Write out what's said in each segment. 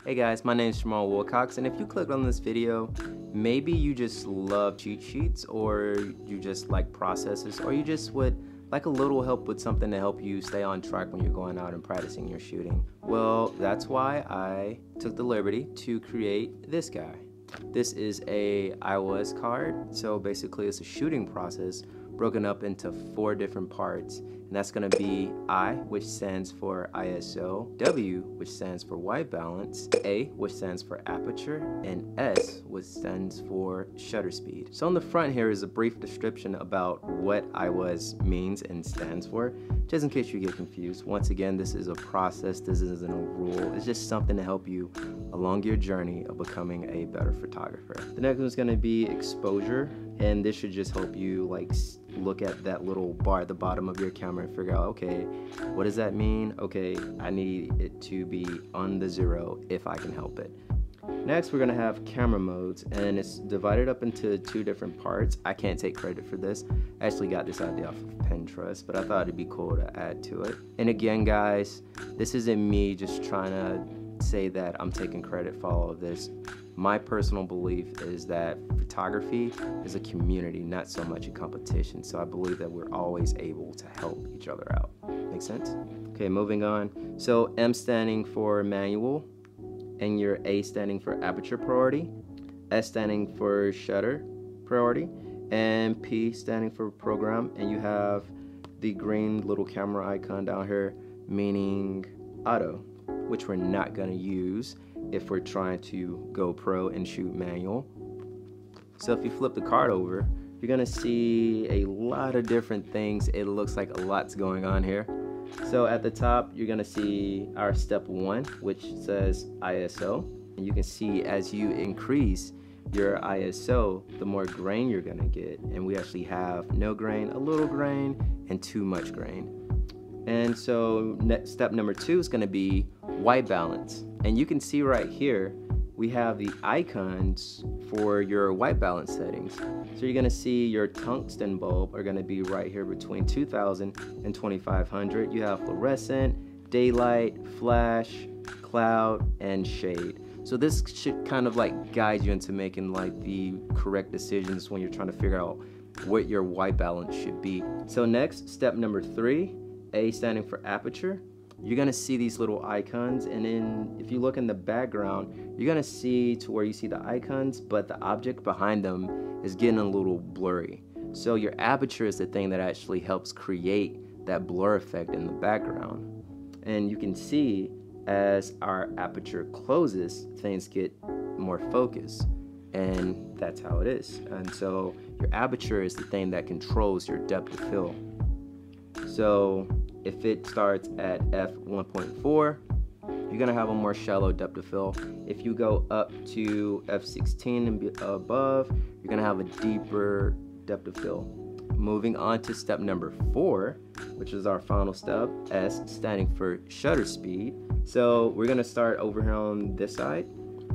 Hey guys, my name is Wilcox, and if you clicked on this video, maybe you just love cheat sheets, or you just like processes, or you just would like a little help with something to help you stay on track when you're going out and practicing your shooting. Well, that's why I took the liberty to create this guy. This is a i.w.a.s card, so basically it's a shooting process broken up into 4 different parts, and that's going to be I, which stands for ISO, W, which stands for white balance, A, which stands for aperture, and S, which stands for shutter speed. So on the front here is a brief description about what i.w.a.s means and stands for, just in case you get confused. Once again, this is a process, this isn't a rule, it's just something to help you along your journey of becoming a better photographer. The next one is going to be exposure, and this should just help you like look at that little bar at the bottom of your camera and figure out, okay, what does that mean? Okay, I need it to be on the 0 if I can help it. Next, we're gonna have camera modes, and it's divided up into 2 different parts. I can't take credit for this. I actually got this idea off of Pinterest, but I thought it'd be cool to add to it. And again, guys, this isn't me just trying to say that I'm taking credit for all of this. My personal belief is that photography is a community, not so much a competition. So I believe that we're always able to help each other out. Make sense? Okay, moving on. So M standing for manual, and your A standing for aperture priority, S standing for shutter priority, and P standing for program. And you have the green little camera icon down here, meaning auto, which we're not gonna use if we're trying to go pro and shoot manual. So if you flip the card over, you're gonna see a lot of different things. It looks like a lot's going on here. So at the top, you're gonna see our step 1, which says ISO. And you can see as you increase your ISO, the more grain you're gonna get. And we actually have no grain, a little grain, and too much grain. And so step number 2 is gonna be white balance. And you can see right here, we have the icons for your white balance settings. So you're gonna see your tungsten bulb are gonna be right here between 2000 and 2500. You have fluorescent, daylight, flash, cloud, and shade. So this should kind of like guide you into making like the correct decisions when you're trying to figure out what your white balance should be. So next, step number 3, A standing for aperture. You're gonna see these little icons, and then if you look in the background, you're gonna see to where you see the icons, but the object behind them is getting a little blurry. So your aperture is the thing that actually helps create that blur effect in the background. And you can see as our aperture closes, things get more focused, and that's how it is. And so your aperture is the thing that controls your depth of field. So if it starts at f1.4, you're gonna have a more shallow depth of field. If you go up to f16 and above, you're gonna have a deeper depth of field. Moving on to step number 4, which is our final step, S standing for shutter speed. So we're gonna start over here on this side.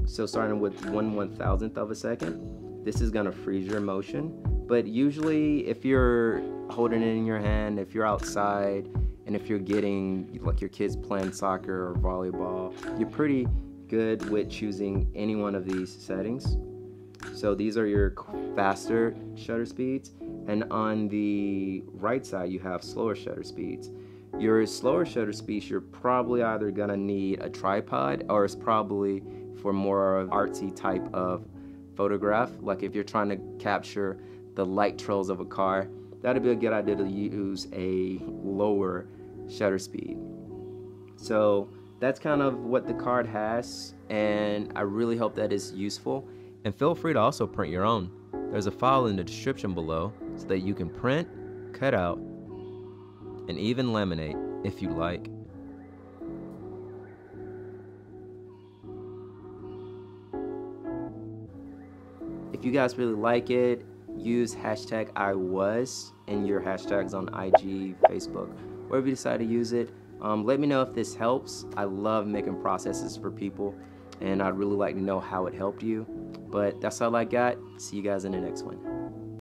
So starting with 1/1000th of a second, this is gonna freeze your motion. But usually if you're holding it in your hand, if you're outside, and if you're getting like your kids playing soccer or volleyball, you're pretty good with choosing any one of these settings. So these are your faster shutter speeds, and on the right side you have slower shutter speeds. Your slower shutter speeds, you're probably either gonna need a tripod, or it's probably for more of artsy type of photograph. Like if you're trying to capture the light trails of a car, that'd be a good idea to use a lower shutter speed. So that's kind of what the card has, and I really hope that is useful. And feel free to also print your own. There's a file in the description below so that you can print, cut out, and even laminate if you like. If you guys really like it, use hashtag i.w.a.s in your hashtags on IG, Facebook, wherever you decide to use it. Let me know if this helps. I love making processes for people, and I'd really like to know how it helped you. But that's all I got. See you guys in the next one.